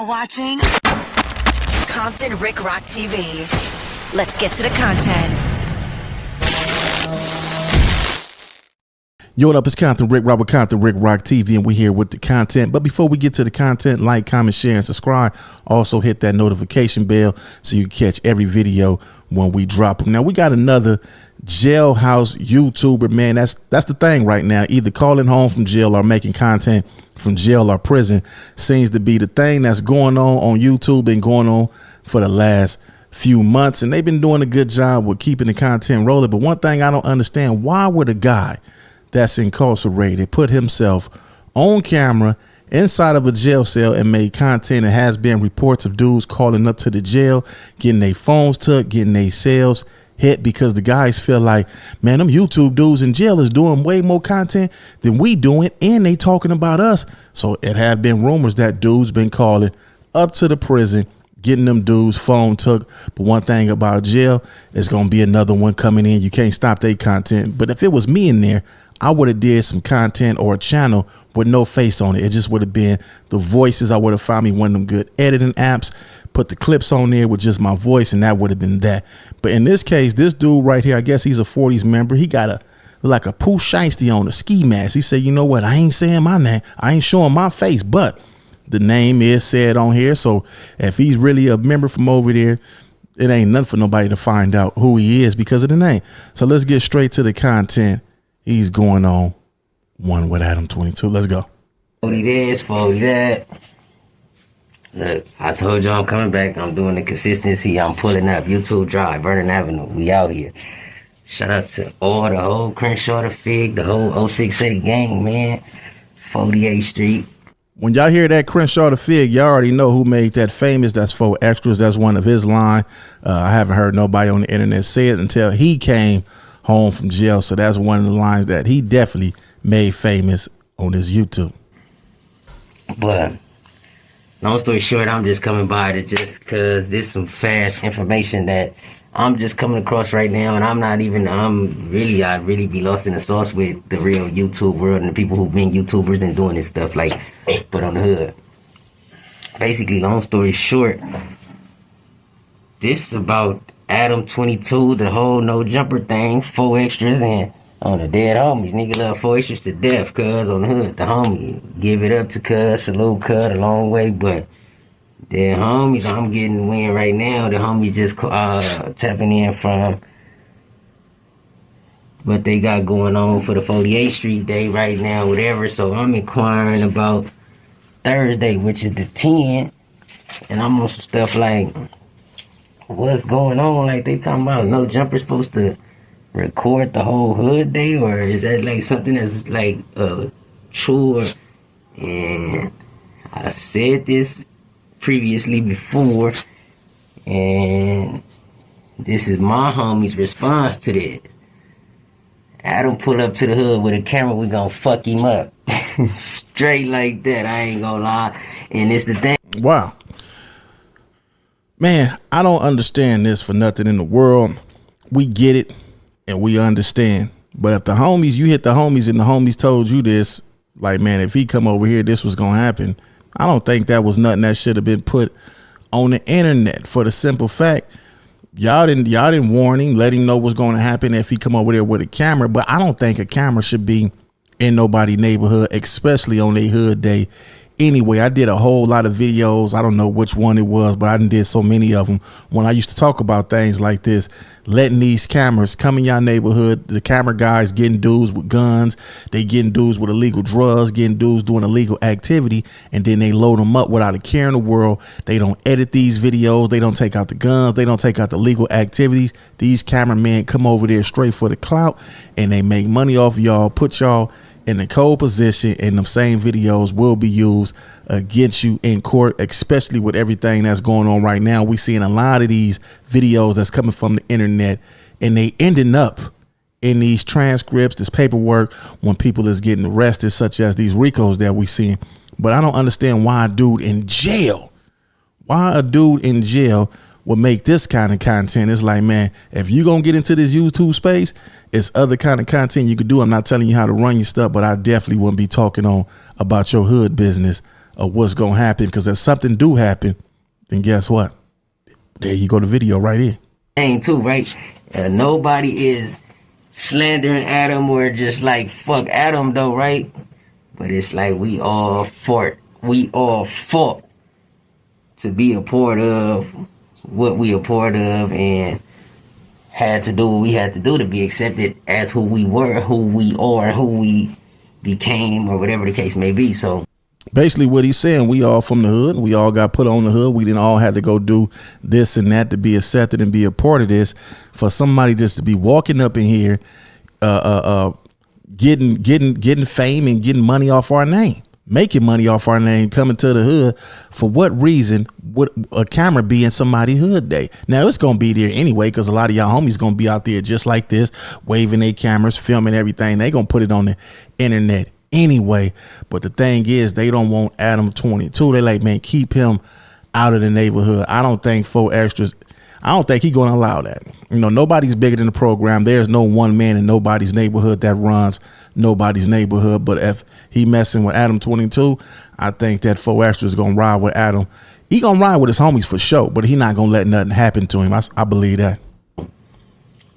now watching Compton Rick Rock TV. Let's get to the content. Yo, what up? It's Compton Rick Rock with Compton Rick Rock TV, and we're here with the content. But before we get to the content, like, comment, share, and subscribe. Also hit that notification bell so you can catch every video when we drop them. Now, we got another jailhouse YouTuber, man. That's the thing right now. Either calling home from jail or making content from jail or prison seems to be the thing that's going on YouTube, been going on for the last few months, and they've been doing a good job with keeping the content rolling. But one thing I don't understand, why would a guy that's incarcerated put himself on camera inside of a jail cell and made content? It has been reports of dudes calling up to the jail, getting their phones took, getting their cells hit, because the guys feel like, man, them YouTube dudes in jail is doing way more content than we doing, and they talking about us. So it have been rumors that dudes been calling up to the prison, getting them dudes phone took. But one thing about jail, is going to be another one coming in. You can't stop their content. But if it was me in there, I would have did some content or a channel with no face on it. It just would have been the voices. I would have found me one of them good editing apps, put the clips on there with just my voice, and that would have been that. But in this case, this dude right here, I guess he's a 40s member. He got like a Pooh Shiesty on a ski mask. He said, you know what? I ain't saying my name. I ain't showing my face, but the name is said on here. So if he's really a member from over there, it ain't nothing for nobody to find out who he is because of the name. So let's get straight to the content. He's going on one with Adam22. Let's go. 40 this, 40 that. Look, I told you I'm coming back. I'm doing the consistency. I'm pulling up YouTube Drive, Vernon Avenue. We out here. Shout out to all the whole Crenshaw, the Fig, the whole 068 gang, man. 48th Street. When y'all hear that Crenshaw the Fig, y'all already know who made that famous. That's 4 Extras. That's one of his line. I haven't heard nobody on the internet say it until he came home from jail. So that's one of the lines that he definitely made famous on his YouTube. But long story short, I'm just coming by to just because there's some fast information that I'm just coming across right now, and I really be lost in the sauce with the real YouTube world and the people who've been YouTubers and doing this stuff, like, but on the hood. Basically, long story short, this is about Adam22, the whole No Jumper thing, 4 Extras, and on the dead homies. Nigga love 4 Extras to death, cuz on the hood, the homie. Give it up to cuz, salute cuz, a long way, but dead homies, I'm getting the win right now. The homies just tapping in from what they got going on for the 48th Street Day right now, whatever. So I'm inquiring about Thursday, which is the 10th, and I'm on some stuff like, what's going on? Like, they talking about No Jumper supposed to record the whole hood day, or is that like something that's like true? And I said this previously before, and this is my homie's response to this. Adam pull up to the hood with a camera, we gonna fuck him up. Straight like that, I ain't gonna lie. And it's the thing. Wow. Man, I don't understand this for nothing in the world. We get it and we understand. But if the homies, you hit the homies and the homies told you this, like, man, if he come over here, this was going to happen. I don't think that was nothing that should have been put on the internet, for the simple fact, y'all didn't warn him, let him know what's going to happen if he come over there with a camera. But I don't think a camera should be in nobody's neighborhood, especially on their hood day. Anyway, I did a whole lot of videos. I don't know which one it was, but I did so many of them when I used to talk about things like this, letting these cameras come in your neighborhood. The camera guys getting dudes with guns. They getting dudes with illegal drugs, getting dudes doing illegal activity, and then they load them up without a care in the world. They don't edit these videos. They don't take out the guns. They don't take out the legal activities. These cameramen come over there straight for the clout, and they make money off y'all, put y'all in the cold position, and them same videos will be used against you in court, especially with everything that's going on right now. We seeing a lot of these videos that's coming from the internet, and they ending up in these transcripts, this paperwork, when people is getting arrested, such as these RICOs that we seen. But I don't understand why a dude in jail would make this kind of content. It's like, man, if you gonna get into this YouTube space, it's other kind of content you could do. I'm not telling you how to run your stuff, but I definitely wouldn't be talking on about your hood business of what's gonna happen. Because if something do happen, then guess what? There you go, the video right here. Ain't too right. Nobody is slandering Adam or just like fuck Adam though, right? But it's like we all fought to be a part of what we a part of, and had to do what we had to do to be accepted as who we were, who we are, who we became, or whatever the case may be. So basically what he's saying, we all from the hood, we all got put on the hood, we didn't all have to go do this and that to be accepted and be a part of this. For somebody just to be walking up in here getting fame and getting money off our name, making money off our name, coming to the hood, for what reason would a camera be in somebody's hood day? Now it's gonna be there anyway, because a lot of y'all homies gonna be out there just like this, waving their cameras, filming everything. They gonna put it on the internet anyway. But the thing is, they don't want Adam22. They like, man, keep him out of the neighborhood. I don't think 4 extras, I don't think he's going to allow that. You know, nobody's bigger than the program. There's no one man in nobody's neighborhood that runs nobody's neighborhood. But if he messing with Adam22, I think that 4 extras is going to ride with Adam. He going to ride with his homies for sure, but he not going to let nothing happen to him. I believe that.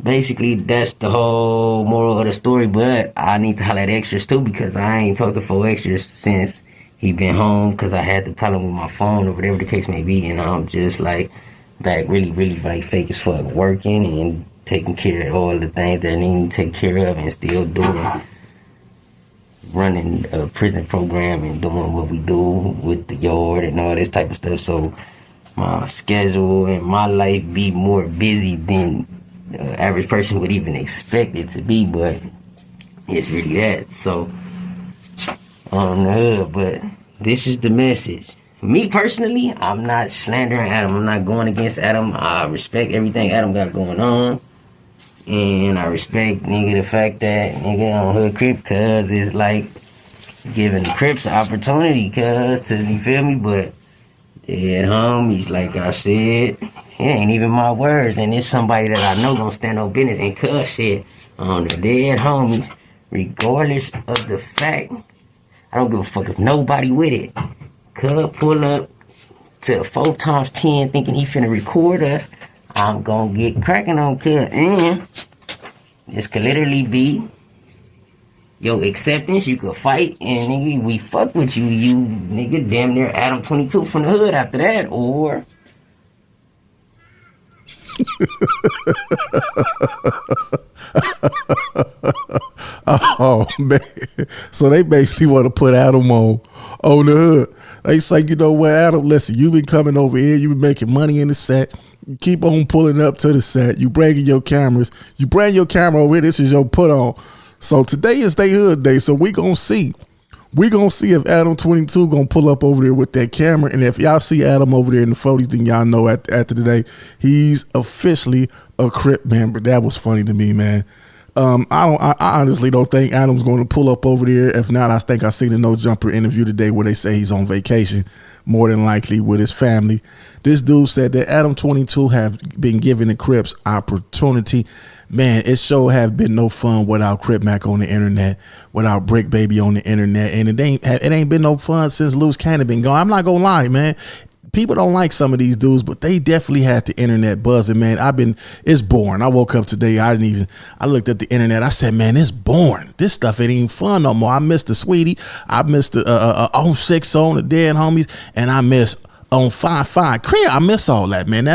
basically that's the whole moral of the story. But I need to holler at extras too, because I ain't talked to 4 extras since he been home, because I had the problem with my phone or whatever the case may be, and I'm just like back really like fake as fuck, working and taking care of all the things that I need to take care of, and still running a prison program and doing what we do with the yard and all this type of stuff. So my schedule and my life be more busy than the average person would even expect it to be, but it's really that. So on the hood, but this is the message. Me personally, I'm not slandering Adam. I'm not going against Adam. I respect everything Adam got going on. And I respect, nigga, the fact that nigga on Hood Crip, cuz it's like giving the Crips opportunity, cuz, to, you feel me? But dead homies, like I said, it ain't even my words. And it's somebody that I know gonna stand on business. And cuz said, on the dead homies, regardless of the fact, I don't give a fuck if nobody with it. Cuz pull up to 4x10 thinking he finna record us, I'm gonna get cracking on cuz. And this could literally be your acceptance. You could fight and nigga, we fuck with you. You nigga damn near Adam22 from the hood after that. Or Oh man, so they basically want to put Adam on the hood. They say, you know what, Adam, listen, you been coming over here, you been making money in the set, you keep on pulling up to the set, you bringing your cameras, you bring your camera over here, this is your put on. So today is their hood day, so we gonna see if Adam22 gonna pull up over there with that camera. And if y'all see Adam over there in the 40s, then y'all know after today he's officially a Crip member. That was funny to me, man. I honestly don't think Adam's going to pull up over there. If not, I think I seen a No Jumper interview today where they say he's on vacation, more than likely with his family. This dude said that Adam22 have been giving the Crips opportunity. Man, it sure have been no fun without Crip Mac on the internet, without Brick Baby on the internet, and it ain't been no fun since Loose Cannon been gone. I'm not gonna lie, man. People don't like some of these dudes, but they definitely had the internet buzzing, man. It's boring. I woke up today, I looked at the internet, I said, man, it's boring. This stuff ain't even fun no more. I missed the Sweetie, I missed the on 6 on the Dead Homies, and I miss on 5-5 Crip. I miss all that, man.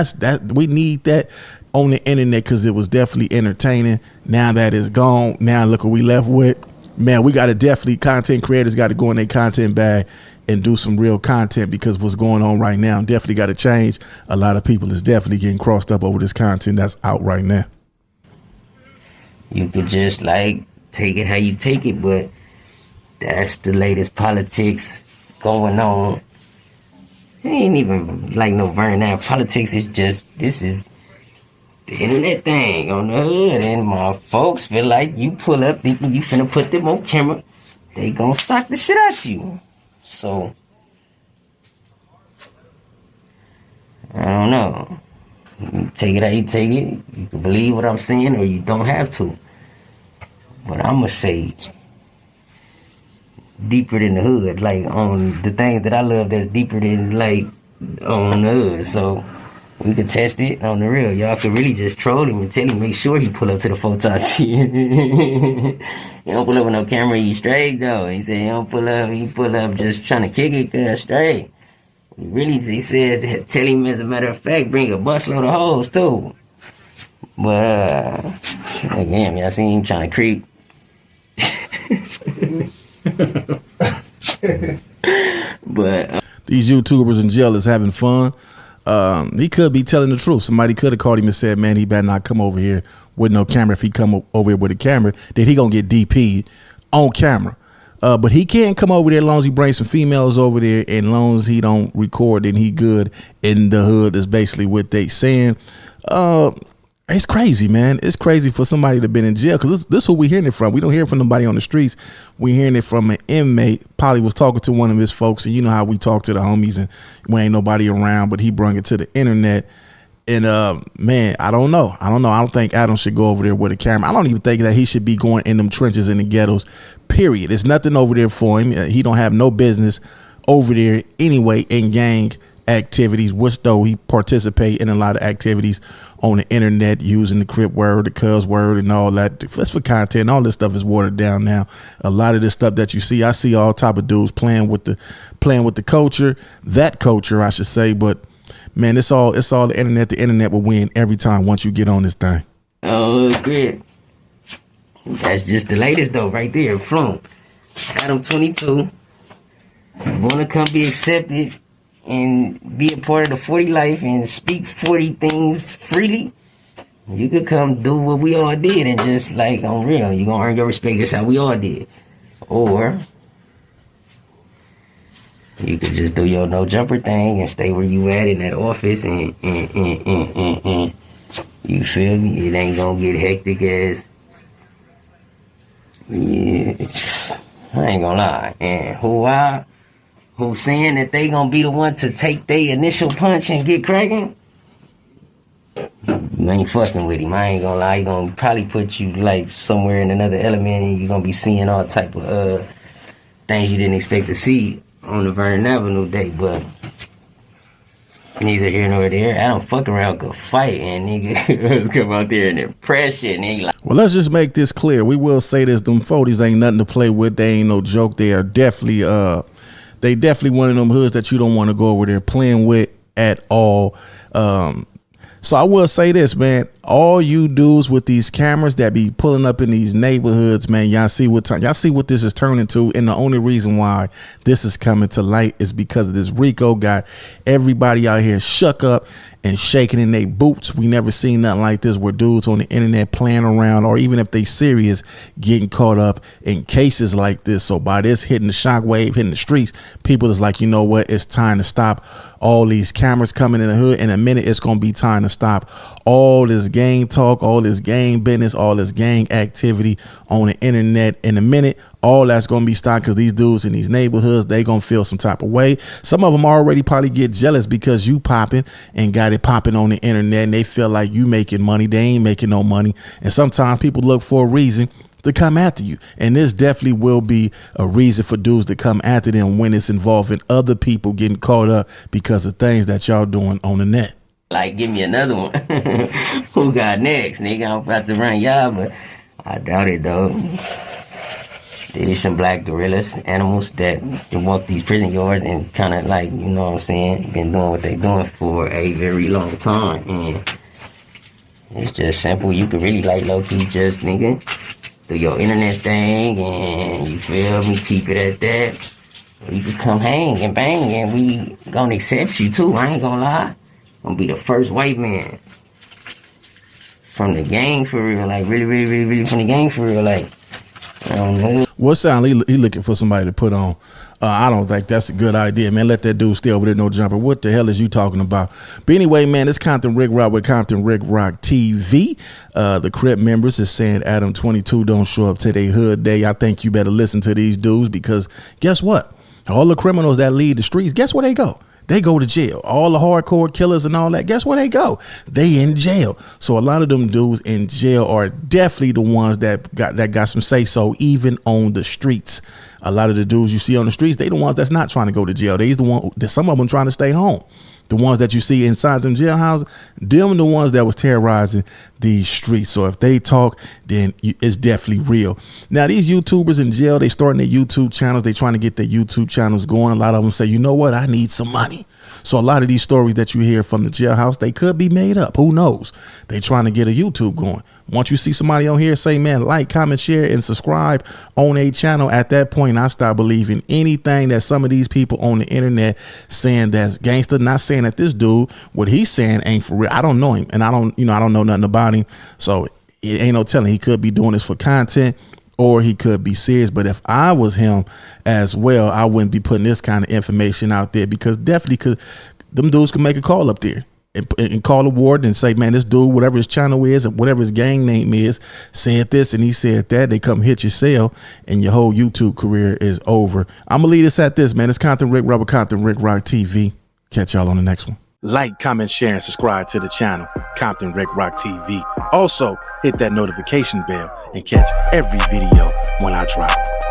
We need that on the internet, because it was definitely entertaining. Now that it's gone, now look what we left with. Man, we got to definitely, content creators got to go in their content bag and do some real content, because what's going on right now definitely got to change. A lot of people is definitely getting crossed up over this content that's out right now. you could just like take it how you take it, but that's the latest politics going on. It ain't even like no very now politics. It's just, this is the internet thing on the hood, and my folks feel like you pull up thinking you finna put them on camera, they gonna stock the shit out you. So I don't know. You take it how you take it. You can believe what I'm saying, or you don't have to. But I'ma say deeper than the hood, like on the things that I love that's deeper than like on the hood. So we could test it on the real. Y'all could really just troll him and tell him, make sure he pull up to the photon scene. You don't pull up with no camera, you straight though. He said, you don't pull up, you pull up just trying to kick it, cause straight. Really, he said, tell him as a matter of fact, bring a busload of hoes too. But, again, I seen him trying to creep. But, these YouTubers in jail is having fun. He could be telling the truth. Somebody could have called him and said, man, he better not come over here with no camera. If he come over here with a camera, then he gonna get DP'd on camera. But he can't come over there as long as he brings some females over there, and as long as he don't record, then he good in the hood. Is basically what they saying. It's crazy, man. It's crazy for somebody to been in jail, because this is who we hearing it from. We don't hear it from nobody on the streets. We hearing it from an inmate. Probably was talking to one of his folks, and you know how we talk to the homies and when ain't nobody around, but he brung it to the internet. And man, I don't know. I don't think Adam should go over there with a camera. I don't even think that he should be going in them trenches in the ghettos, period. There's nothing over there for him. He don't have no business over there anyway in gang activities, which though he participate in a lot of activities on the internet using the Crip word, the cuz word, and all that. That's for content. All this stuff is watered down now. A lot of this stuff that you see, I see all type of dudes playing with the culture, that culture, I should say. But man, it's all the internet. The internet will win every time once you get on this thing. oh, great. That's just the latest though, right there. From Adam22, wanna come be accepted and be a part of the 40 life and speak 40 things freely, you could come do what we all did and just like on real, you gonna earn your respect just how we all did. Or you could just do your no jumper thing and stay where you at in that office and you feel me? It ain't gonna get hectic as, yeah, I ain't gonna lie. And who's saying that they gonna be the one to take their initial punch and get cracking, you ain't fucking with him. I ain't gonna lie. He gonna probably put you like somewhere in another element, and you gonna be seeing all type of things you didn't expect to see on the Vernon Avenue day. But neither here nor there. I don't fuck around, go fight, and nigga come out there and impress shit, and he like. Well, let's just make this clear. We will say this: them 40s ain't nothing to play with. They ain't no joke. They are definitely they definitely one of them hoods that you don't want to go over there playing with at all. So I will say this, man, all you dudes with these cameras that be pulling up in these neighborhoods, man, y'all see what this is turning to. And the only reason why this is coming to light is because of this RICO got everybody out here shook up and shaking in their boots. We never seen nothing like this where dudes on the internet playing around, or even if they serious, getting caught up in cases like this. So by this hitting the shockwave, hitting the streets, people is like, you know what, it's time to stop all these cameras coming in the hood. In a minute, it's going to be time to stop all this gang talk, all this gang business, all this gang activity on the internet. In a minute, all that's going to be stopped, because these dudes in these neighborhoods, they going to feel some type of way. Some of them already probably get jealous because you popping and got it popping on the internet, and they feel like you making money. They ain't making no money. And sometimes people look for a reason to come after you. And this definitely will be a reason for dudes to come after them when it's involving other people getting caught up because of things that y'all doing on the net. Like, give me another one. Who got next, nigga? I'm about to run y'all, but I doubt it, though. There's some black gorillas, animals that walk these prison yards and kind of like, you know what I'm saying, been doing what they doing for a very long time. And it's just simple. You can really like low-key just, nigga, do your internet thing, and you feel me, keep it at that. Or you can come hang and bang, and we gonna accept you too. I ain't gonna lie. Gonna be the first white man from the gang for real, like really from the gang for real, like. I don't know. What sound he looking for somebody to put on? I don't think that's a good idea, man. Let that dude stay over there, no jumper. What the hell is you talking about? But anyway, man, it's Compton Rick Rock with Compton Rick Rock TV. The Crip members is saying Adam22 don't show up to their hood day. I think you better listen to these dudes, because guess what? All the criminals that lead the streets, guess where they go? they go to jail. All the hardcore killers and all that, guess where they go? They in jail. So a lot of them dudes in jail are definitely the ones that got some say so even on the streets. A lot of the dudes you see on the streets, they the ones that's not trying to go to jail. They's the one that some of them trying to stay home. The ones that you see inside them jailhouses, them the ones that was terrorizing these streets. So if they talk, then it's definitely real. Now, these YouTubers in jail, they starting their YouTube channels. They trying to get their YouTube channels going. A lot of them say, you know what? I need some money. So a lot of these stories that you hear from the jailhouse, they could be made up. Who knows? They trying to get a YouTube going. Once you see somebody on here say, man, like, comment, share, and subscribe on a channel, at that point, I start believing anything that some of these people on the internet saying that's gangster. Not saying that this dude, what he's saying ain't for real. I don't know him, and I don't know nothing about him. So it ain't no telling. He could be doing this for content, or he could be serious. But if I was him as well, I wouldn't be putting this kind of information out there, because definitely them dudes could make a call up there and call a warden and say, man, this dude, whatever his channel is and whatever his gang name is, said this and he said that. They come hit your cell and your whole YouTube career is over. I'm gonna leave this at this, man. It's Compton Rick Rubber, Compton Rick Rock TV. Catch y'all on the next one. Like, comment, share, and subscribe to the channel, Compton Rick Rock TV. Also, hit that notification bell and catch every video when I drop it.